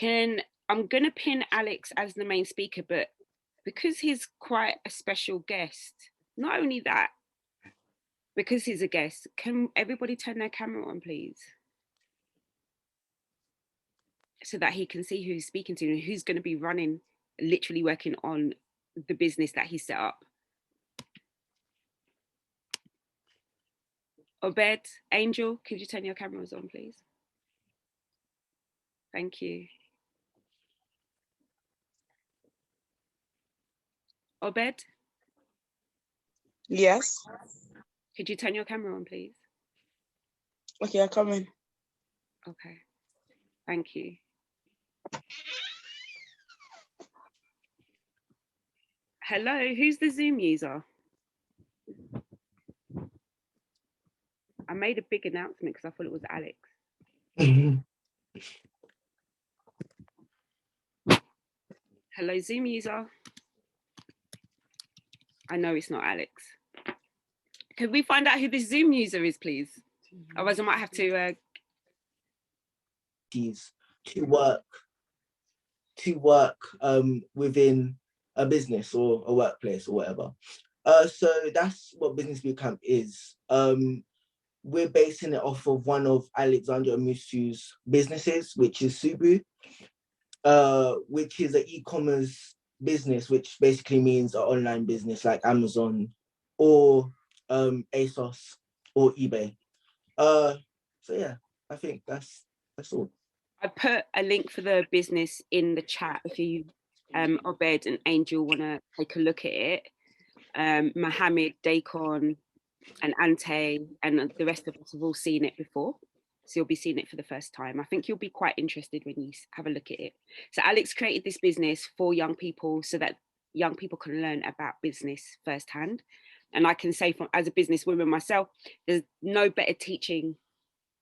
I'm gonna pin Alex as the main speaker, but because he's quite a special guest, not only that, because he's a guest, can everybody turn their camera on, please? So that he can see who he's speaking to and who's going to be running, literally working on the business that he set up. Obed, Angel, could you turn your cameras on, please? Thank you. Obed? Yes. Could you turn your camera on, please? Okay, I'm coming. Okay. Thank you. Hello, who's the Zoom user? I made a big announcement because I thought it was Alex. Hello, Zoom user. I know it's not Alex. Could we find out who this Zoom user is, please? Otherwise, I might have to. To work within a business or a workplace or whatever. So that's what Business Bootcamp is. We're basing it off of one of Alexandra Musu's businesses, which is Subu, which is an e-commerce business, which basically means an online business like Amazon or ASOS or eBay. So yeah, I think that's all. I put a link for the business in the chat if you, Obed and Angel, want to take a look at it. Mohammed, Dacon, and Ante, and the rest of us have all seen it before. So you'll be seeing it for the first time. I think you'll be quite interested when you have a look at it. So Alex created this business for young people so that young people can learn about business firsthand. And I can say, as a businesswoman myself, there's no better teaching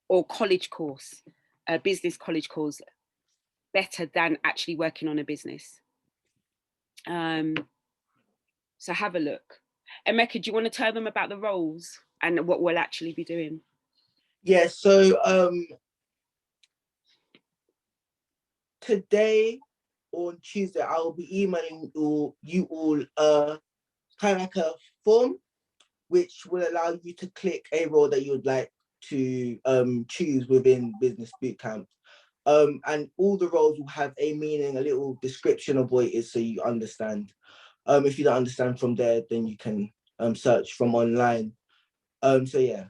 or college course, a business college course, better than actually working on a business. So have a look. Emeka, do you want to tell them about the roles and what we'll actually be doing? Yeah, so today on Tuesday, I will be emailing you all kind of like a form, which will allow you to click a role that you would like to choose within Business Bootcamp. And all the roles will have a meaning, a little description of what it is so you understand. If you don't understand from there, then you can search from online. So yeah,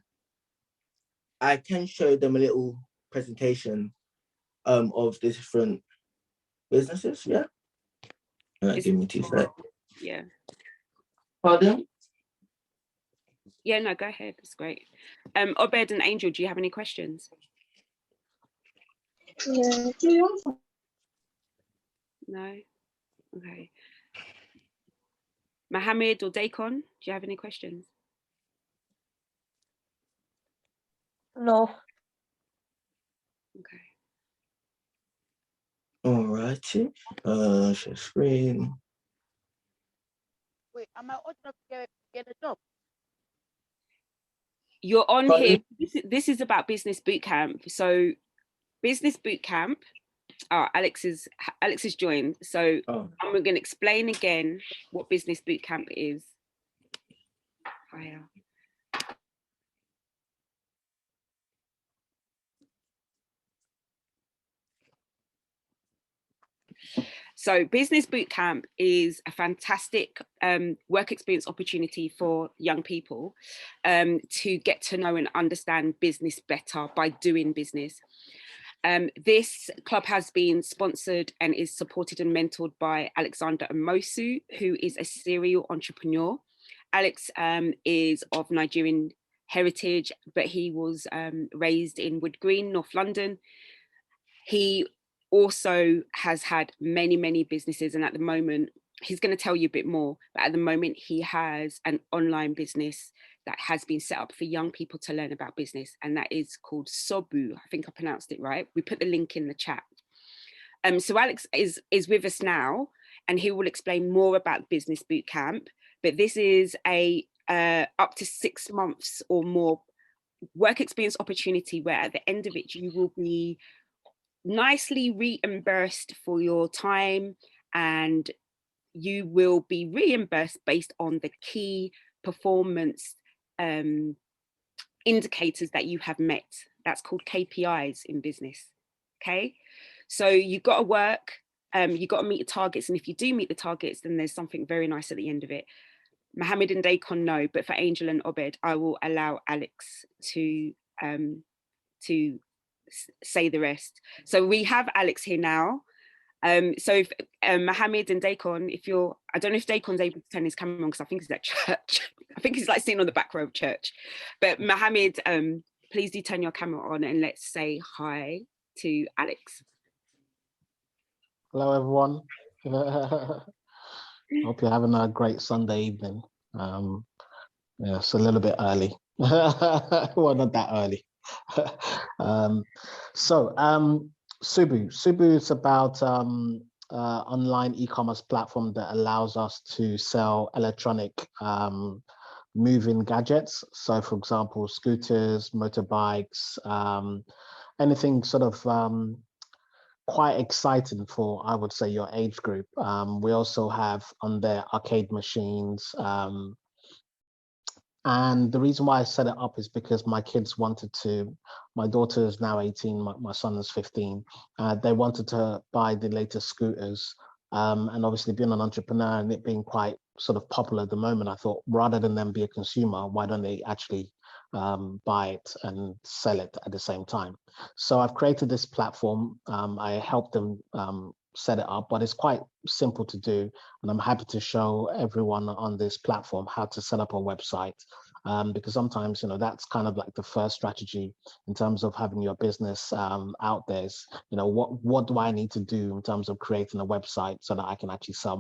I can show them a little presentation of the different businesses. Yeah. Give me 2 seconds. Yeah. Pardon? Yeah, no, go ahead. It's great. Obed and Angel, do you have any questions? Yeah. No? Okay. Mohammed or Dacon, do you have any questions? No. Okay. All righty. Share screen. Wait, am I old enough to get a job? You're on here. This is about Business Bootcamp. So Business Bootcamp, Alex has joined. So I'm going to explain again what Business Bootcamp is. Hiya. So Business Bootcamp is a fantastic work experience opportunity for young people to get to know and understand business better by doing business. This club has been sponsored and is supported and mentored by Alexander Amosu, who is a serial entrepreneur. Alex is of Nigerian heritage, but he was raised in Wood Green, North London. He also has had many businesses, and at the moment, he's going to tell you a bit more, but at the moment he has an online business that has been set up for young people to learn about business, and that is called Sobu. I think I pronounced it right. We put the link in the chat. So Alex is with us now, and he will explain more about Business Bootcamp, but this is a up to 6 months or more work experience opportunity where at the end of it, you will be nicely reimbursed for your time, and you will be reimbursed based on the key performance indicators that you have met. That's called KPIs in business. Okay, so you've got to work, you've got to meet the targets, and if you do meet the targets, then there's something very nice at the end of it. Mohammed and Dacon know, but for Angel and Obed, I will allow Alex to say the rest. So we have Alex here now. So if Mohammed and Dacon, if you're, I don't know if Dacon's able to turn his camera on because I think he's at church. I think he's like sitting on the back row of church. But Mohammed, please do turn your camera on and let's say hi to Alex. Hello, everyone. Hope you're having a great Sunday evening. Yeah, it's a little bit early. Well, not that early. Subu is about online e-commerce platform that allows us to sell electronic moving gadgets. So, for example, scooters, motorbikes, anything sort of quite exciting for, I would say, your age group. We also have on there arcade machines. And the reason why I set it up is because my kids wanted to, my daughter is now 18, my son is 15. They wanted to buy the latest scooters. And obviously being an entrepreneur and it being quite sort of popular at the moment, I thought rather than them be a consumer, why don't they actually buy it and sell it at the same time? So I've created this platform. I helped them set it up, but it's quite simple to do. And I'm happy to show everyone on this platform how to set up a website. Because sometimes, you know, that's kind of like the first strategy in terms of having your business out there is, you know, what do I need to do in terms of creating a website so that I can actually sell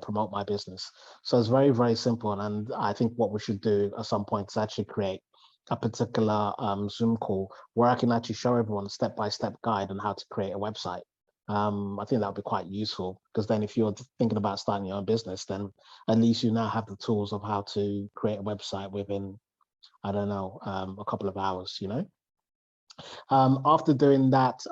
promote my business. So it's very, very simple. And I think what we should do at some point is actually create a particular Zoom call where I can actually show everyone a step-by-step guide on how to create a website. I think that would be quite useful because then if you're thinking about starting your own business, then at least you now have the tools of how to create a website within, I don't know, a couple of hours, you know? After doing that,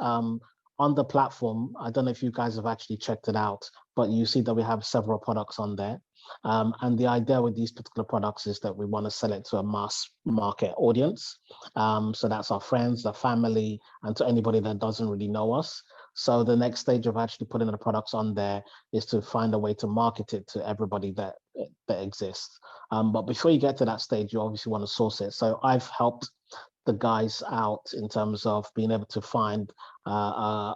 on the platform, I don't know if you guys have actually checked it out, but you see that we have several products on there. And the idea with these particular products is that we want to sell it to a mass market audience. So that's our friends, our family, and to anybody that doesn't really know us. So the next stage of actually putting the products on there is to find a way to market it to everybody that exists. But before you get to that stage, you obviously want to source it. So I've helped the guys out in terms of being able to find a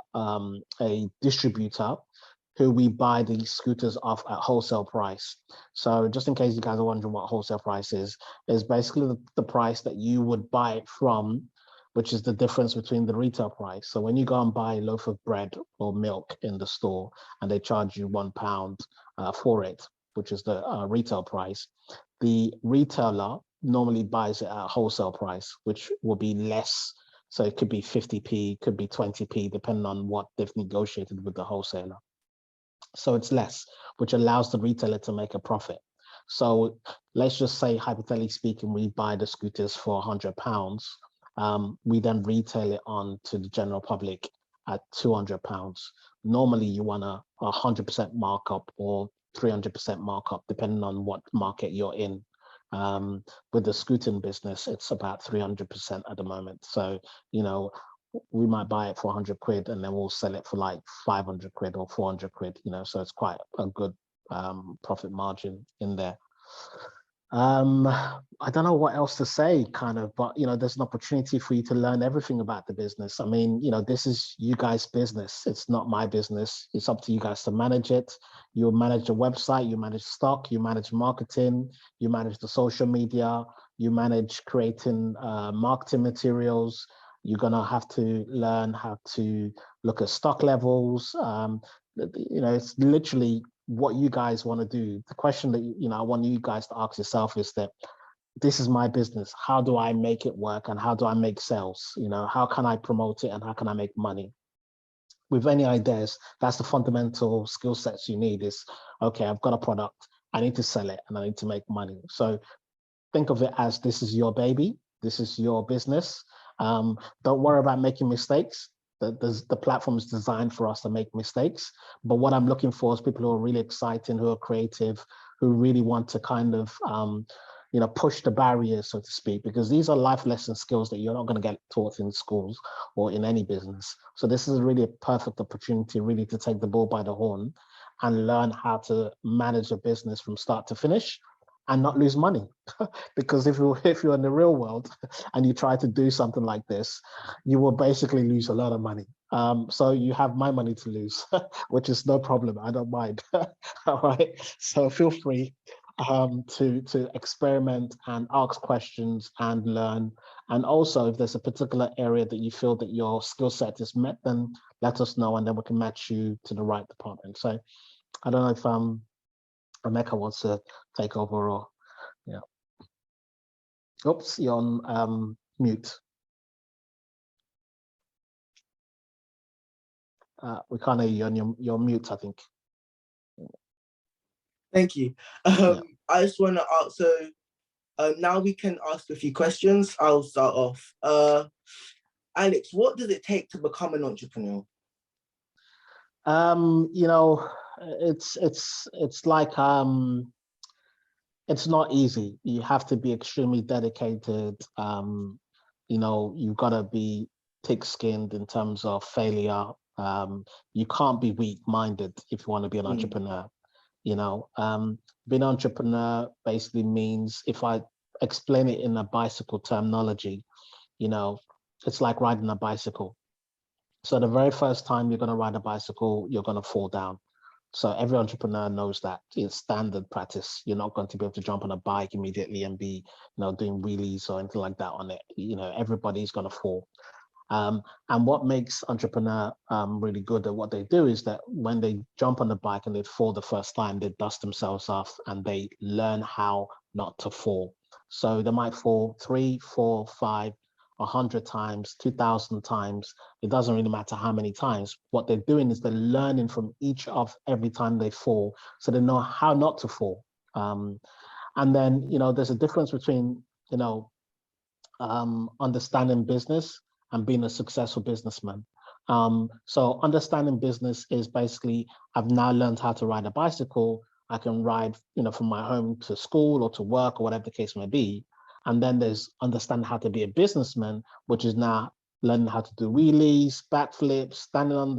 distributor who we buy these scooters off at wholesale price. So just in case you guys are wondering what wholesale price is basically the price that you would buy it from, which is the difference between the retail price. So when you go and buy a loaf of bread or milk in the store and they charge you £1 for it, which is the retail price, the retailer normally buys it at wholesale price, which will be less. So it could be 50p, could be 20p, depending on what they've negotiated with the wholesaler. So it's less, which allows the retailer to make a profit. So let's just say, hypothetically speaking, we buy the scooters for £100. We then retail it on to the general public at £200. Normally you want a 100% markup or 300% markup, depending on what market you're in. With the scooting business, it's about 300% at the moment. So, you know, we might buy it for 100 quid and then we'll sell it for like 500 quid or 400 quid, you know, so it's quite a good profit margin in there. I don't know what else to say, kind of, but, you know, there's an opportunity for you to learn everything about the business. I mean, you know, this is you guys' business. It's not my business. It's up to you guys to manage it. You manage the website, you manage stock, you manage marketing, you manage the social media, you manage creating marketing materials. You're going to have to learn how to look at stock levels. You know, it's literally what you guys want to do. The question that, you know, I want you guys to ask yourself is that this is my business. How do I make it work and how do I make sales? You know, how can I promote it and how can I make money? With any ideas, that's the fundamental skill sets you need is, okay, I've got a product, I need to sell it and I need to make money. So think of it as this is your baby, this is your business. Don't worry about making mistakes. The platform is designed for us to make mistakes. But what I'm looking for is people who are really exciting, who are creative, who really want to kind of, push the barriers, so to speak, because these are life lesson skills that you're not going to get taught in schools or in any business. So this is really a perfect opportunity really to take the bull by the horn and learn how to manage a business from start to finish and not lose money. Because if you're in the real world and you try to do something like this, you will basically lose a lot of money. So you have my money to lose, which is no problem. I don't mind. All right. So feel free to experiment and ask questions and learn. And also, if there's a particular area that you feel that your skill set is met, then let us know, and then we can match you to the right department. So I don't know if Emeka wants to take over or, yeah. Oops, you're on mute. We can't hear you on your mute, I think. Thank you. I just want to ask, so now we can ask a few questions. I'll start off. Alex, what does it take to become an entrepreneur? It's like, it's not easy. You have to be extremely dedicated. You've got to be thick-skinned in terms of failure. You can't be weak-minded if you want to be an entrepreneur. Being an entrepreneur basically means, if I explain it in a bicycle terminology, it's like riding a bicycle. So the very first time you're going to ride a bicycle, you're going to fall down. So every entrepreneur knows that it's standard practice. You're not going to be able to jump on a bike immediately and be, doing wheelies or anything like that on it. Everybody's going to fall. And what makes entrepreneur really good at what they do is that when they jump on the bike and they fall the first time, they dust themselves off and they learn how not to fall. So they might fall 3, 4, 5, 100 times, 2,000 times. It doesn't really matter how many times. What they're doing is they're learning from every time they fall, so they know how not to fall. And then, there's a difference between, understanding business and being a successful businessman. So understanding business is basically, I've now learned how to ride a bicycle. I can ride, from my home to school or to work or whatever the case may be. And then there's understanding how to be a businessman, which is now learning how to do wheelies, backflips, standing on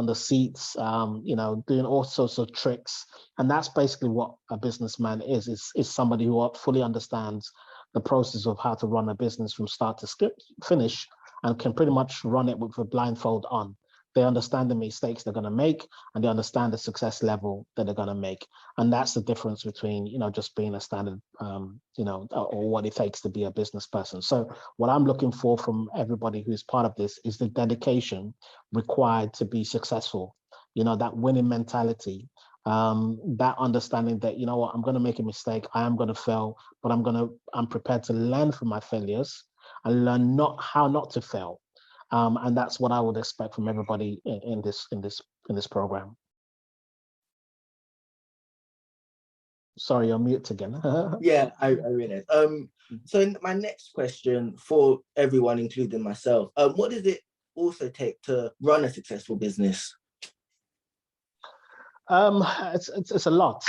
the seats, doing all sorts of tricks. And that's basically what a businessman is somebody who fully understands the process of how to run a business from start to finish and can pretty much run it with a blindfold on. They understand the mistakes they're going to make, and they understand the success level that they're going to make. And that's the difference between, just being a standard, or what it takes to be a business person. So what I'm looking for from everybody who is part of this is the dedication required to be successful, that winning mentality, that understanding that, I'm going to make a mistake, I am going to fail, but I'm prepared to learn from my failures and learn how not to fail. And that's what I would expect from everybody in this program. Sorry, you're mute again. Yeah, I realized. So my next question for everyone, including myself, what does it also take to run a successful business? It's a lot.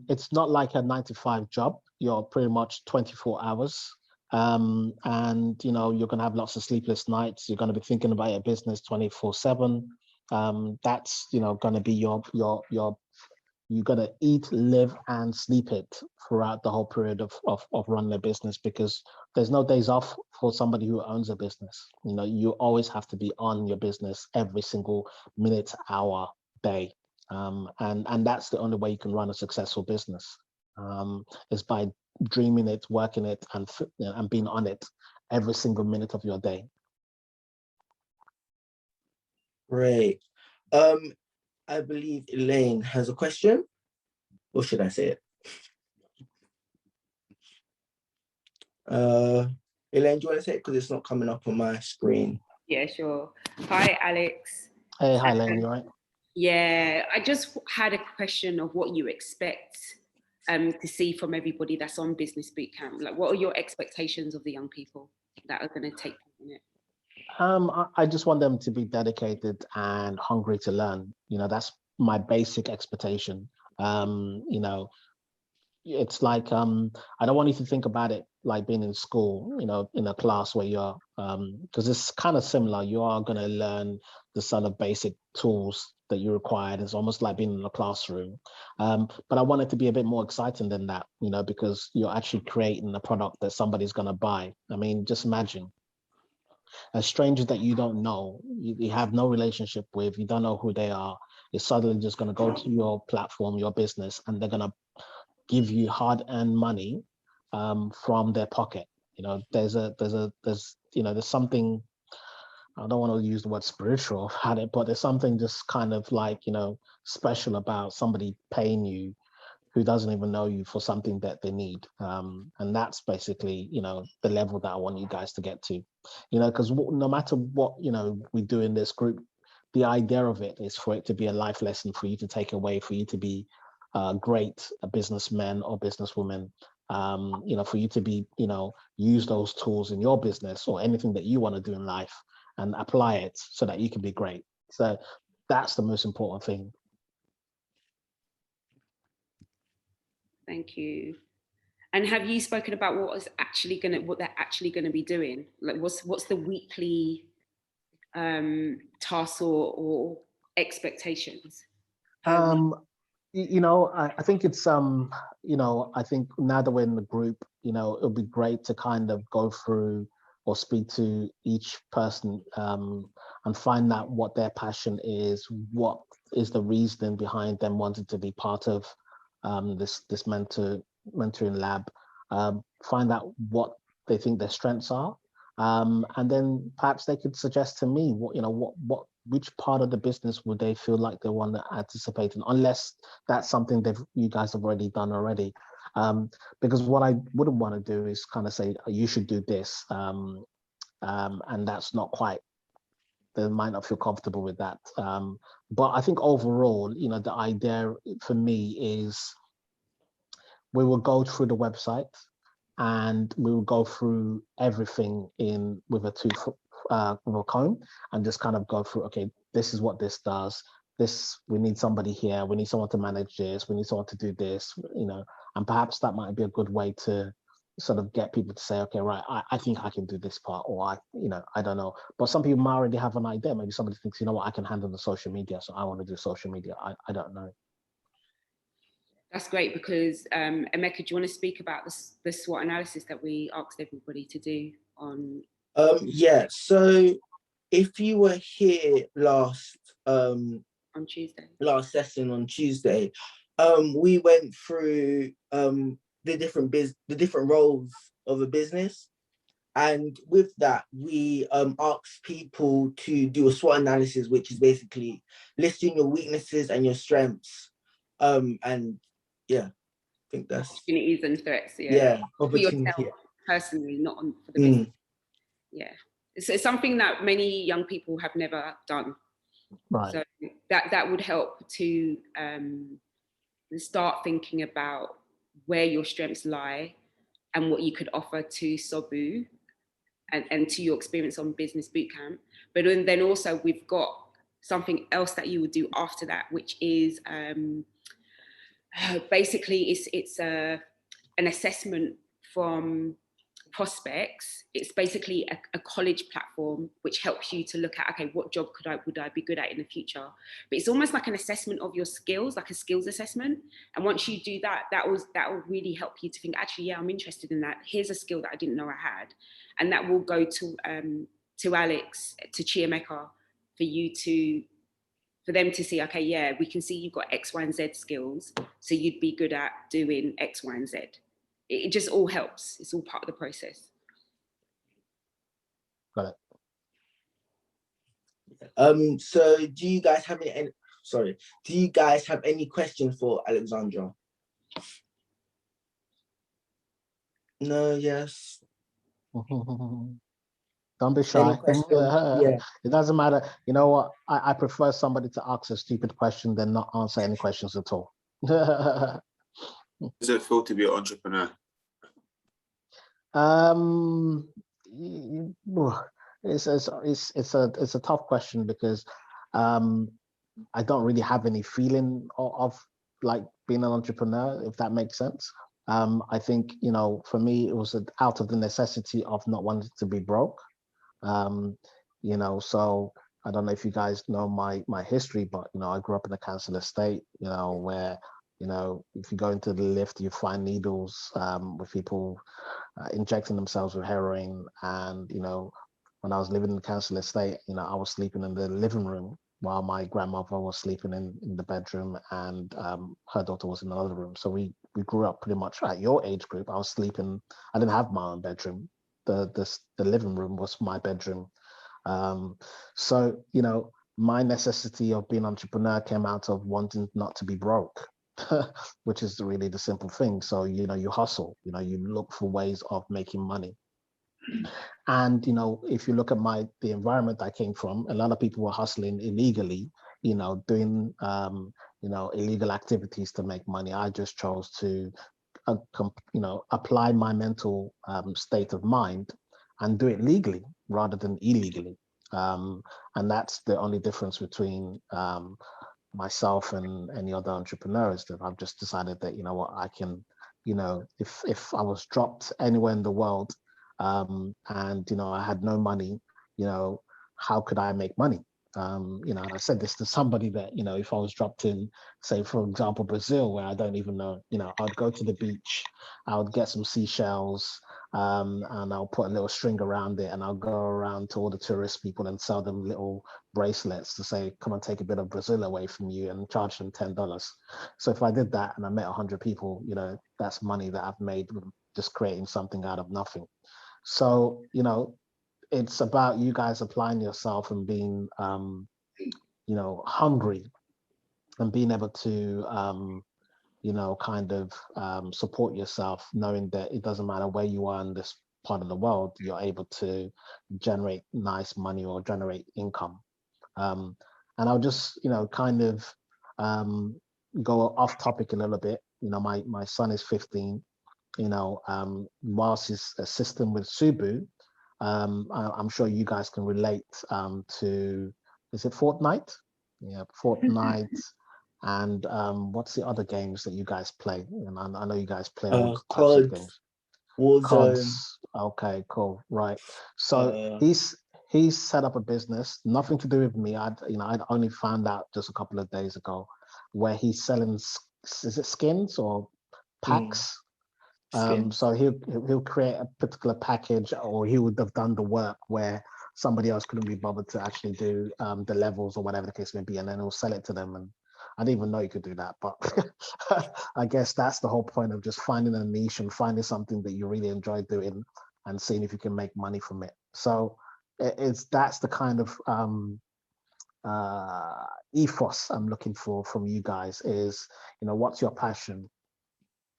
It's not like a 9-to-5 job. You're pretty much 24 hours. And you're going to have lots of sleepless nights. You're going to be thinking about your business 24/7. That's going to be you're going to eat, live, and sleep it throughout the whole period of running a business, because there's no days off for somebody who owns a business. You always have to be on your business every single minute, hour, day, and that's the only way you can run a successful business, is by dreaming it, working it, and being on it every single minute of your day. Great. I believe Elaine has a question, or should I say it? Elaine, do you want to say it, because it's not coming up on my screen? Yeah, sure. Hi, Alex. Hey, hi, Elaine, you all right? Yeah, I just had a question of what you expect to see from everybody that's on Business Bootcamp. Like, what are your expectations of the young people that are going to take in it? I just want them to be dedicated and hungry to learn. You know, that's my basic expectation. You know, it's like I don't want you to think about it like being in school, you know, in a class where you're because it's kind of similar. You are going to learn the sort of basic tools that you required. It's almost like being in a classroom. But I want it to be a bit more exciting than that, you know, because you're actually creating a product that somebody's going to buy. I mean, just imagine a stranger that you don't know, you have no relationship with, you don't know who they are, is suddenly just going to go to your platform, your business, and they're going to give you hard-earned money from their pocket. You know, there's something, I don't want to use the word spiritual about it, but there's something just kind of like, you know, special about somebody paying you who doesn't even know you for something that they need. And that's basically, you know, the level that I want you guys to get to, you know, because no matter what, you know, we do in this group, the idea of it is for it to be a life lesson for you to take away, for you to be great businessmen or businesswomen, you know, for you to be, you know, use those tools in your business or anything that you want to do in life and apply it so that you can be great. So that's the most important thing. Thank you. And have you spoken about what they're actually going to be doing? Like, what's the weekly tasks or expectations? You know, I think it's you know, I think now that we're in the group, you know, it'll be great to kind of go through or speak to each person and find out what their passion is, what is the reason behind them wanting to be part of this mentoring lab, find out what they think their strengths are, and then perhaps they could suggest to me what, you know, which part of the business would they feel like they want to anticipate in, unless that's something that you guys have already done already. Because what I wouldn't want to do is kind of say, you should do this. And that's not quite, they might not feel comfortable with that. But I think overall, you know, the idea for me is we will go through the website and we will go through everything with a comb and just kind of go through, okay, this is what this does. We need somebody here. We need someone to manage this. We need someone to do this, you know, and perhaps that might be a good way to sort of get people to say, okay, right, I think I can do this part, or I don't know. But some people might already have an idea. Maybe somebody thinks, you know what, I can handle the social media, so I want to do social media. I don't know. That's great, because Emeka, do you want to speak about the SWOT analysis that we asked everybody to do on? Yeah, so if you were here last on Tuesday, last session on Tuesday, we went through the different roles of a business, and with that we asked people to do a SWOT analysis, which is basically listing your weaknesses and your strengths, and yeah, I think that's opportunities and threats. Yeah, for yourself personally, not for the business. Yeah, it's something that many young people have never done. Right. So that would help to start thinking about where your strengths lie and what you could offer to SOBU and to your experience on Business Bootcamp. But then also we've got something else that you would do after that, which is basically it's an assessment from prospects. It's basically a college platform which helps you to look at, okay, what job would I be good at in the future? But it's almost like an assessment of your skills, like a skills assessment. And once you do that, that will really help you to think, actually, yeah, I'm interested in that. Here's a skill that I didn't know I had. And that will go to Alex, to Chiameka, for them to see, okay, yeah, we can see you've got X, Y, and Z skills, so you'd be good at doing X, Y, and Z. It just all helps. It's all part of the process. Got it. So do you guys have any questions for Alexandra? No, yes. Don't be shy. Yeah. It doesn't matter. You know what? I prefer somebody to ask a stupid question than not answer any questions at all. Does it feel to be an entrepreneur? it's a tough question because I don't really have any feeling of like being an entrepreneur, if that makes sense. I think, you know, for me, it was out of the necessity of not wanting to be broke. You know, so I don't know if you guys know my history, but, you know, I grew up in a council estate, you know, where, you know, if you go into the lift, you find needles with people injecting themselves with heroin. And, you know, when I was living in the council estate, you know, I was sleeping in the living room while my grandmother was sleeping in the bedroom, and her daughter was in another room. So we grew up pretty much at your age group. I was sleeping, I didn't have my own bedroom. The living room was my bedroom. So, you know, my necessity of being an entrepreneur came out of wanting not to be broke, which is really the simple thing. So, you know, you hustle, you know, you look for ways of making money. And, you know, if you look at the environment I came from, a lot of people were hustling illegally, you know, doing, you know, illegal activities to make money. I just chose to, you know, apply my mental state of mind and do it legally rather than illegally. And that's the only difference between myself and any other entrepreneurs, that I've just decided that, you know what, I can, you know, if I was dropped anywhere in the world, and, you know, I had no money, you know, how could I make money? You know, and I said this to somebody that, you know, if I was dropped in, say, for example, Brazil, where I don't even know, you know, I'd go to the beach, I would get some seashells, and I'll put a little string around it, and I'll go around to all the tourist people and sell them little bracelets to say, come and take a bit of Brazil away from you, and charge them $10. So if I did that and I met 100 people, you know, that's money that I've made just creating something out of nothing. So, you know, it's about you guys applying yourself and being, you know, hungry, and being able to, you know, kind of support yourself, knowing that it doesn't matter where you are in this part of the world, you're able to generate nice money or generate income. And I'll just, you know, kind of go off topic a little bit. You know, my son is 15. You know, whilst he's assisting with Subu, I'm sure you guys can relate to, is it Fortnite? Yeah, Fortnite. And what's the other games that you guys play? And I know you guys play all types of games. Warzone. CODs. Okay, cool. Right. So he's set up a business, nothing to do with me. I'd only found out just a couple of days ago, where he's selling, is it skins or packs? So he'll create a particular package, or he would have done the work where somebody else couldn't be bothered to actually do the levels or whatever the case may be, and then he'll sell it to them. And I didn't even know you could do that, but I guess that's the whole point of just finding a niche and finding something that you really enjoy doing and seeing if you can make money from it. So that's the kind of ethos I'm looking for from you guys is, you know, what's your passion?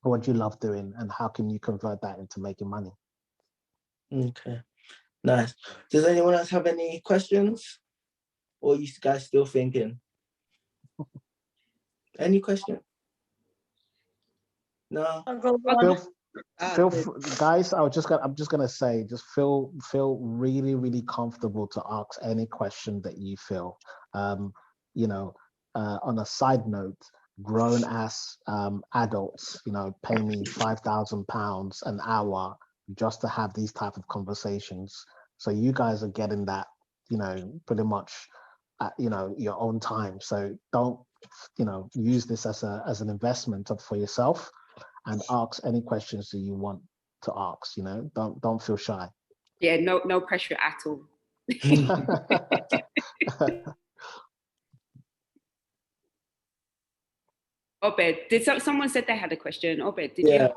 What do you love doing, and how can you convert that into making money? Okay, nice. Does anyone else have any questions, or are you guys still thinking? Any question? No. I'll go on. Guys, I'm just gonna say, just feel really, really comfortable to ask any question that you feel. You know, on a side note, grown ass adults, you know, pay me £5,000 an hour just to have these type of conversations. So you guys are getting that, you know, pretty much at, you know, your own time. So don't, you know, use this as an investment for yourself, and ask any questions that you want to ask. You know, don't feel shy. Yeah, no pressure at all. Obed, did someone said they had a question? Obed, did you?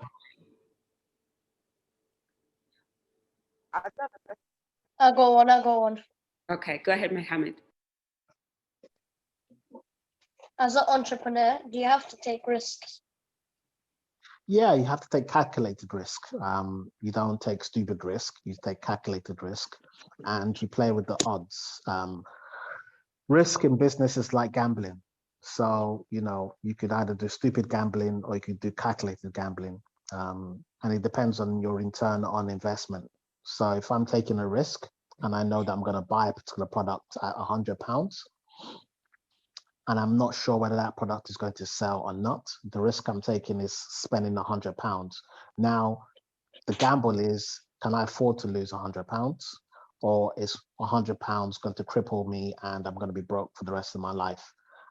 I'll go on. Okay, go ahead, Mohammed. As an entrepreneur, do you have to take risks? Yeah, you have to take calculated risk. You don't take stupid risk. You take calculated risk, and you play with the odds. Risk in business is like gambling. So, you know, you could either do stupid gambling or you could do calculated gambling. And it depends on your return on investment. So if I'm taking a risk, and I know that I'm going to buy a particular product at £100, and I'm not sure whether that product is going to sell or not, the risk I'm taking is spending £100. Now, the gamble is, can I afford to lose £100? Or is £100 going to cripple me and I'm going to be broke for the rest of my life?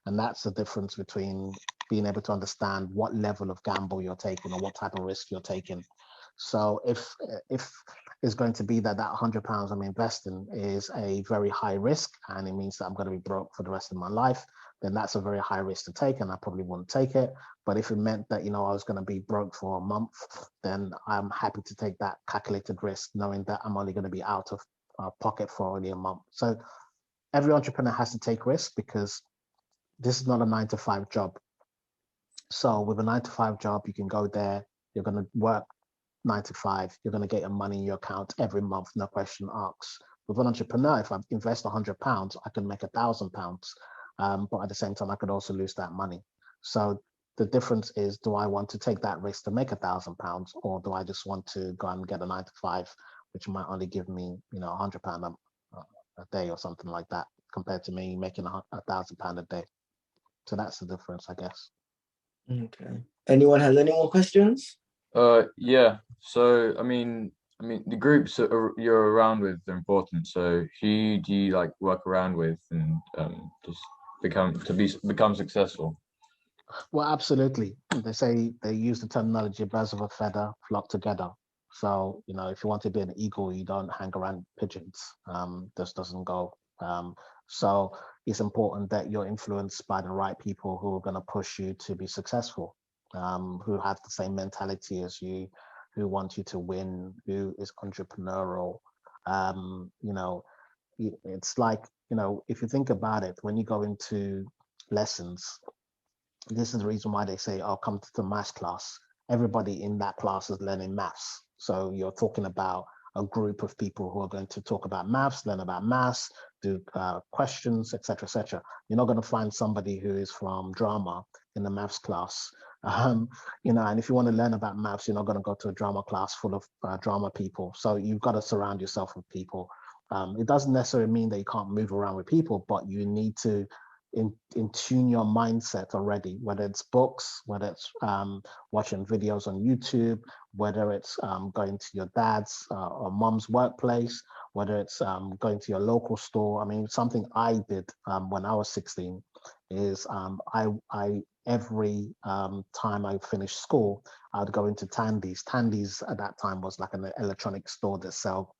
And that's the difference between being able to understand what level of gamble you're taking or what type of risk you're taking. So if it's going to be that £100 I'm investing is a very high risk and it means that I'm going to be broke for the rest of my life, then that's a very high risk to take and I probably wouldn't take it. But if it meant that, you know, I was going to be broke for a month, then I'm happy to take that calculated risk, knowing that I'm only going to be out of pocket for only a month. So every entrepreneur has to take risks because this is not a 9-to-5 job. So with a 9-to-5 job, you can go there, you're going to work 9 to 5, you're going to get your money in your account every month, no question asked. With an entrepreneur, if I invest £100, I can make £1,000. But at the same time, I could also lose that money. So the difference is, do I want to take that risk to make £1,000, or do I just want to go and get a 9-to-5, which might only give me, you know, £100 a day or something like that, compared to me making £1,000 a day. So that's the difference, I guess. Okay. Anyone has any more questions? Yeah. So I mean, the groups that you're around with are important. So who do you like work around with and just become successful? Well, absolutely. They say, they use the terminology, birds of a feather flock together. So, you know, if you want to be an eagle, you don't hang around pigeons. This doesn't go. So it's important that you're influenced by the right people who are going to push you to be successful, who have the same mentality as you, who want you to win, who is entrepreneurial. You know, it's like, you know, if you think about it, when you go into lessons, this is the reason why they say, oh, come to the maths class. Everybody in that class is learning maths. So you're talking about a group of people who are going to talk about maths, learn about maths, do questions, etc., etc. You're not going to find somebody who is from drama in the maths class. You know, and if you want to learn about maths, you're not going to go to a drama class full of drama people. So you've got to surround yourself with people. It doesn't necessarily mean that you can't move around with people, but you need to in tune your mindset already, whether it's books, whether it's watching videos on YouTube, whether it's going to your dad's or mom's workplace, whether it's going to your local store. I mean, something I did when I was 16 is I every time I finished school, I'd go into Tandy's. Tandy's at that time was like an electronic store that sell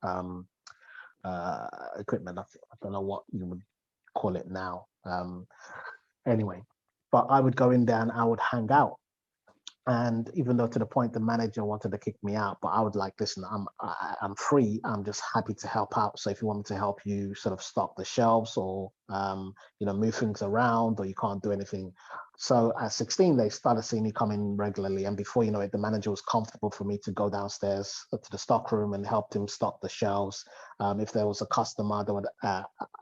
equipment. I don't know what you would call it now. Anyway, but I would go in there and I would hang out. And even though to the point the manager wanted to kick me out, but I would like, listen, I'm free. I'm just happy to help out. So if you want me to help you sort of stock the shelves or, you know, move things around, or you can't do anything. So at 16, they started seeing me come in regularly. And before you know it, the manager was comfortable for me to go downstairs to the stock room and help him stock the shelves. If there was a customer, they would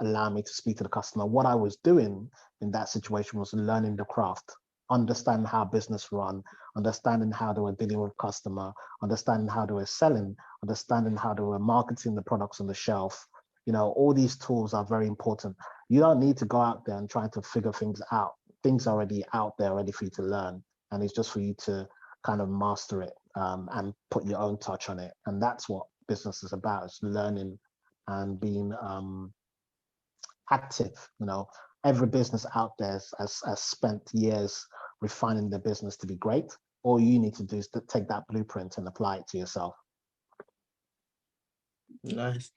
allow me to speak to the customer. What I was doing in that situation was learning the craft, understanding how business run, understanding how they were dealing with customer, understanding how they were selling, understanding how they were marketing the products on the shelf. You know, all these tools are very important. You don't need to go out there and try to figure things out. Things are already out there, ready for you to learn. And it's just for you to kind of master it and put your own touch on it. And that's what business is about, is learning and being active. You know, every business out there has spent years refining their business to be great. All you need to do is to take that blueprint and apply it to yourself. Nice.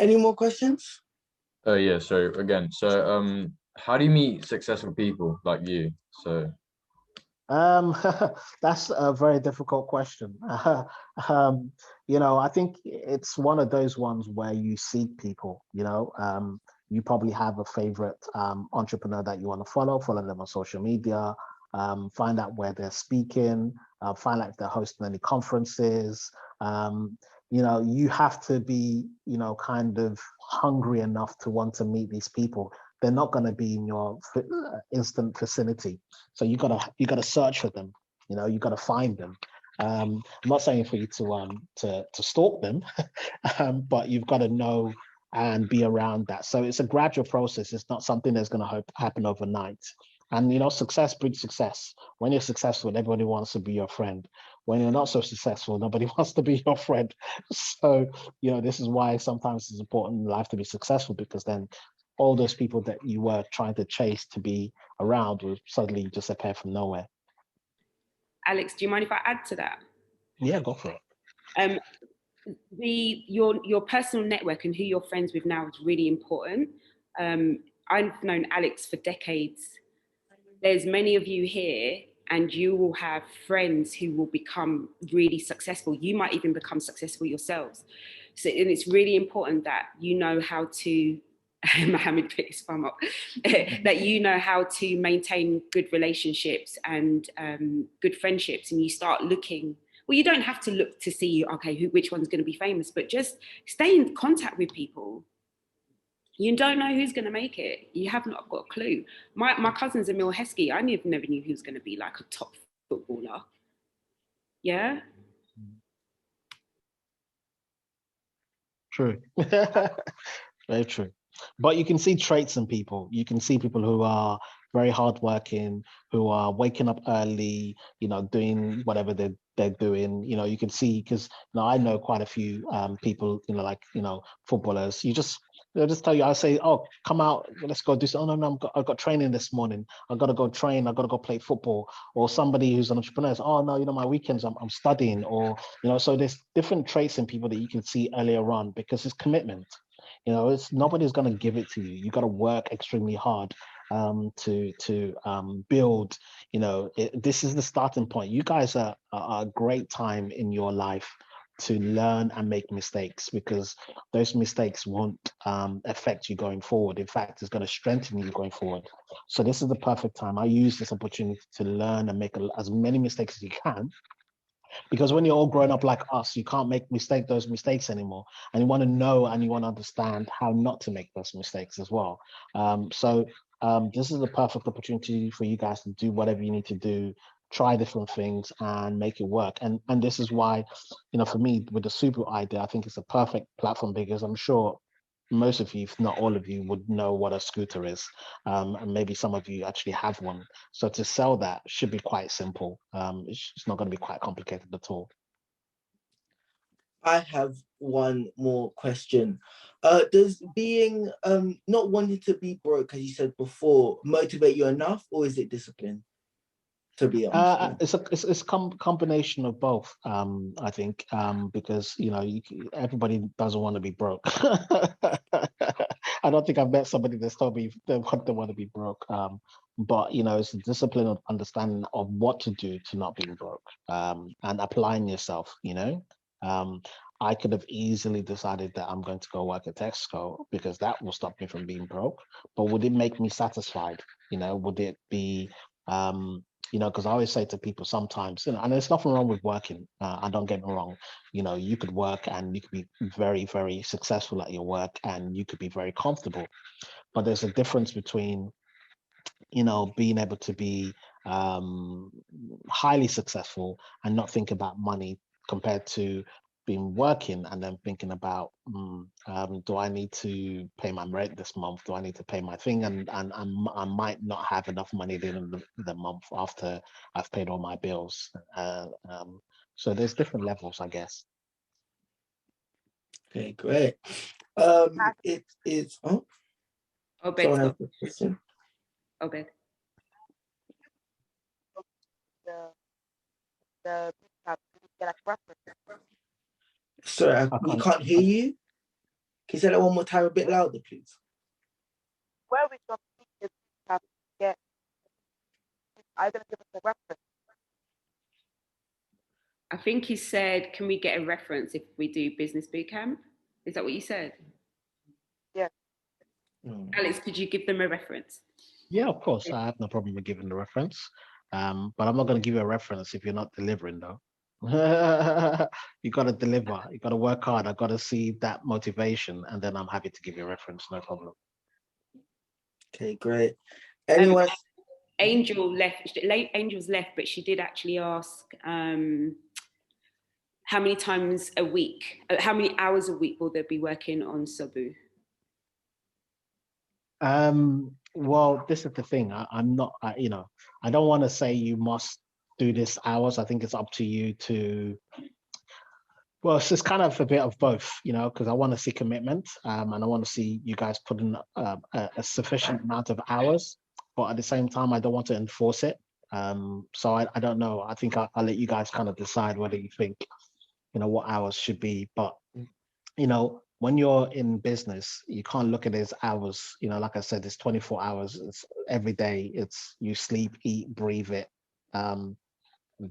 Any more questions? Yeah. So again, how do you meet successful people like you? So That's a very difficult question. You know, I think it's one of those ones where you seek people. You know, you probably have a favorite entrepreneur that you want to follow them on social media, find out where they're speaking, find out if they're hosting any conferences. You know, you have to be, you know, kind of hungry enough to want to meet these people. They're not going to be in your instant vicinity. So you gotta search for them. You know, you gotta find them. I'm not saying for you to stalk them, but you've got to know and be around that. So it's a gradual process. It's not something that's going to happen overnight. And you know, success breeds success. When you're successful, everybody wants to be your friend. When you're not so successful, nobody wants to be your friend. So, you know, this is why sometimes it's important in life to be successful, because then all those people that you were trying to chase to be around will suddenly just appear from nowhere. Alex, do you mind if I add to that? Yeah, go for it. Um, your personal network and who you're friends with now is really important. I've known Alex for decades. There's many of you here, and you will have friends who will become really successful. You might even become successful yourselves. So, and it's really important that you know how to, Mohammed picked his thumb up, that you know how to maintain good relationships and good friendships, and you start looking. Well, you don't have to look to see, okay, which one's going to be famous, but just stay in contact with people. You don't know who's going to make it. You have not got a clue. My cousin's Emil Heskey. I never knew he was going to be like a top footballer. Yeah. True. Very true. But you can see traits in people. You can see people who are very hardworking, who are waking up early, you know, doing whatever they're doing. You know, you can see, because now I know quite a few people, you know, like, you know, footballers. They'll just tell you, I'll say, oh, come out, let's go do something. Oh, no, I've got training this morning. I've got to go train. I've got to go play football. Or somebody who's an entrepreneur says, oh, no, you know, my weekends, I'm studying. Or, you know, so there's different traits in people that you can see earlier on, because it's commitment. You know, it's nobody's going to give it to you. You got to work extremely hard to build. You know, this is the starting point. You guys are a great time in your life to learn and make mistakes, because those mistakes won't affect you going forward. In fact, it's going to strengthen you going forward. So this is the perfect time. I use this opportunity to learn and make as many mistakes as you can, because when you're all grown up like us, you can't make those mistakes anymore, and you want to know and you want to understand how not to make those mistakes as well. So this is the perfect opportunity for you guys to do whatever you need to do, try different things and make it work. And this is why, you know, for me, with the Subu idea, I think it's a perfect platform, because I'm sure most of you, if not all of you, would know what a scooter is, and maybe some of you actually have one. So to sell that should be quite simple. It's not going to be quite complicated at all. I have one more question. Does being not wanting to be broke, as you said before, motivate you enough, or is it discipline? To be honest, it's a combination of both. I think because, you know, everybody doesn't want to be broke. I don't think I've met somebody that's told me they want to be broke. But you know, it's a discipline of understanding of what to do to not being broke, and applying yourself. You know, I could have easily decided that I'm going to go work at Texaco, because that will stop me from being broke. But would it make me satisfied? You know, would it be you know, because I always say to people sometimes, you know, and there's nothing wrong with working. And don't get me wrong, you know, you could work and you could be very, very successful at your work and you could be very comfortable. But there's a difference between, you know, being able to be highly successful and not think about money, compared to being working and then thinking about, do I need to pay my rent this month? Do I need to pay my thing? And I might not have enough money at the end of the month after I've paid all my bills. So there's different levels, I guess. okay, great. It is. Oh, Obed, someone has a question. Obed. The get a reference. Sorry, we can't hear you. Can you say that one more time, a bit louder, please? Where we going to get? Are you going to give us a reference? I think he said, can we get a reference if we do business bootcamp? Is that what you said? Yeah. Alex, could you give them a reference? Yeah, of course. I have no problem with giving the reference. But I'm not going to give you a reference if you're not delivering, though. You got to deliver. You got to work hard. I got to see that motivation, and then I'm happy to give you a reference. No problem. Okay, great. Anyone? Angel's left, but she did actually ask how many times a week, how many hours a week will they be working on Sobu? Well, this is the thing. I'm not, you know, I don't want to say you must do this hours. I think it's up to you to, well, it's just kind of a bit of both, you know, because I want to see commitment, and I want to see you guys put in a sufficient amount of hours, but at the same time, I don't want to enforce it. So I don't know. I think I'll let you guys kind of decide whether you think, you know, what hours should be. But, you know, when you're in business, you can't look at it as hours. You know, like I said, it's 24 hours. It's every day. It's you sleep, eat, breathe it.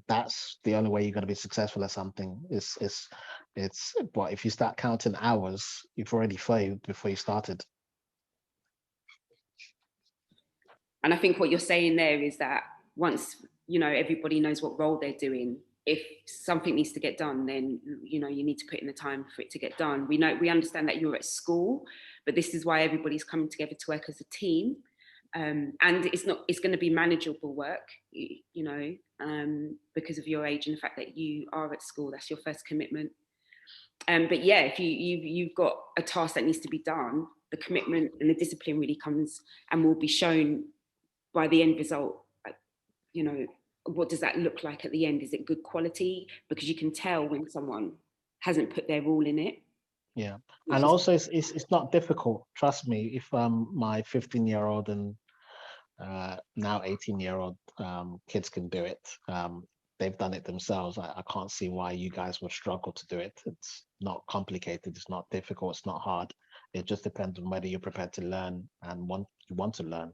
That's the only way you're going to be successful at something. But if you start counting hours, you've already failed before you started. And I think what you're saying there is that once, you know, everybody knows what role they're doing, if something needs to get done, then, you know, you need to put in the time for it to get done. We understand that you're at school, but this is why everybody's coming together to work as a team. And it's going to be manageable work, you know, because of your age and the fact that you are at school. That's your first commitment. But yeah, if you've got a task that needs to be done, the commitment and the discipline really comes and will be shown by the end result. You know, what does that look like at the end? Is it good quality? Because you can tell when someone hasn't put their all in it. Yeah, and also it's not difficult. Trust me. If my 15-year-old and now 18-year-old kids can do it, they've done it themselves. I can't see why you guys would struggle to do it. It's not complicated. It's not difficult. It's not hard. It just depends on whether you're prepared to learn and you want to learn.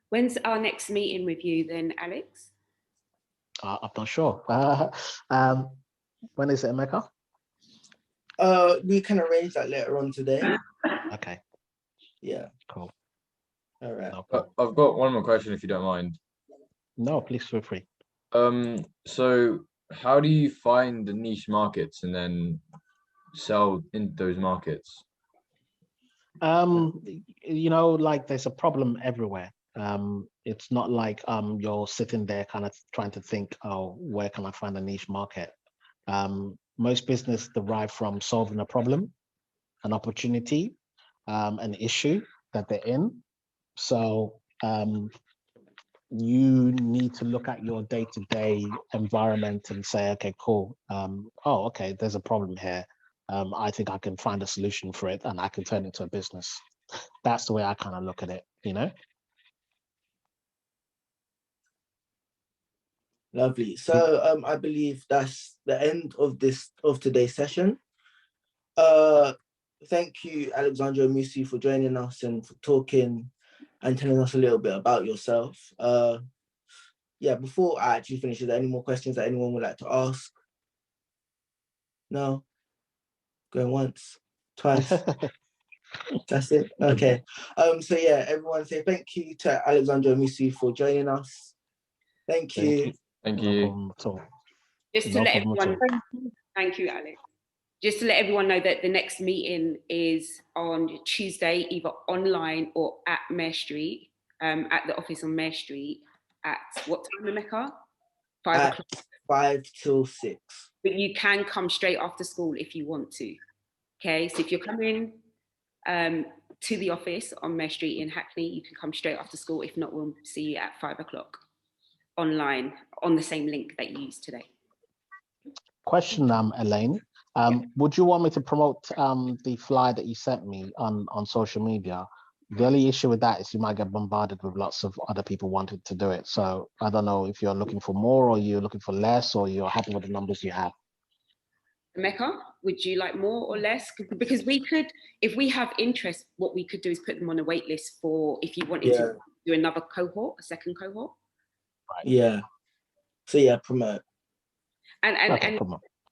When's our next meeting with you then, Alex? I'm not sure. When is it, Emeka? We can arrange that later on today. Okay. Yeah. Cool. All right. No problem. I've got one more question, if you don't mind. No, please feel free. So how do you find the niche markets and then sell in those markets? You know, like there's a problem everywhere. It's not like you're sitting there kind of trying to think, oh, where can I find a niche market? Most business derive from solving a problem, an opportunity, an issue that they're in. So you need to look at your day-to-day environment and say, okay, cool. Oh, okay, there's a problem here. I think I can find a solution for it and I can turn it into a business. That's the way I kind of look at it, you know? Lovely. So I believe that's the end of today's session. Thank you, Alexandra Musi, for joining us and for talking and telling us a little bit about yourself. Yeah, before I actually finish, is there any more questions that anyone would like to ask? No? Going once, twice. That's it. Okay. So yeah, everyone say thank you to Alexandra Musi for joining us. Thank you. Thank No you. problem at all. Just to No let problem at everyone, all. thank you, Alex. Just to let everyone know that the next meeting is on Tuesday, either online or at Mare Street, at the office on Mare Street at what time, Emeka? 5 o'clock. 5 till 6. But you can come straight after school if you want to. Okay, so if you're coming to the office on Mare Street in Hackney, you can come straight after school. If not, we'll see you at 5 o'clock online on the same link that you used today. Question, Elaine. Would you want me to promote the flyer that you sent me on social media? The only issue with that is you might get bombarded with lots of other people wanting to do it. So I don't know if you're looking for more or you're looking for less or you're happy with the numbers you have. Emeka, would you like more or less? Because we could, if we have interest, what we could do is put them on a wait list for if you wanted to do another cohort, a second cohort. Right. Yeah. So yeah, promote. And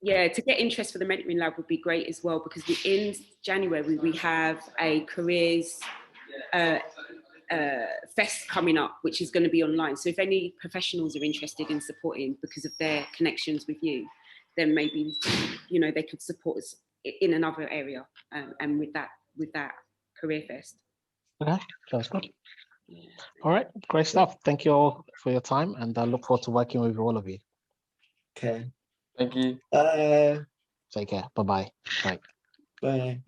yeah, to get interest for the mentoring lab would be great as well, because in January we have a careers fest coming up, which is going to be online. So if any professionals are interested in supporting because of their connections with you, then maybe, you know, they could support us in another area and with that career fest. Okay, sounds good. All right, great stuff. Thank you all for your time, and I look forward to working with all of you. Okay. Thank you. Bye. Take care. Bye-bye. Bye. Bye.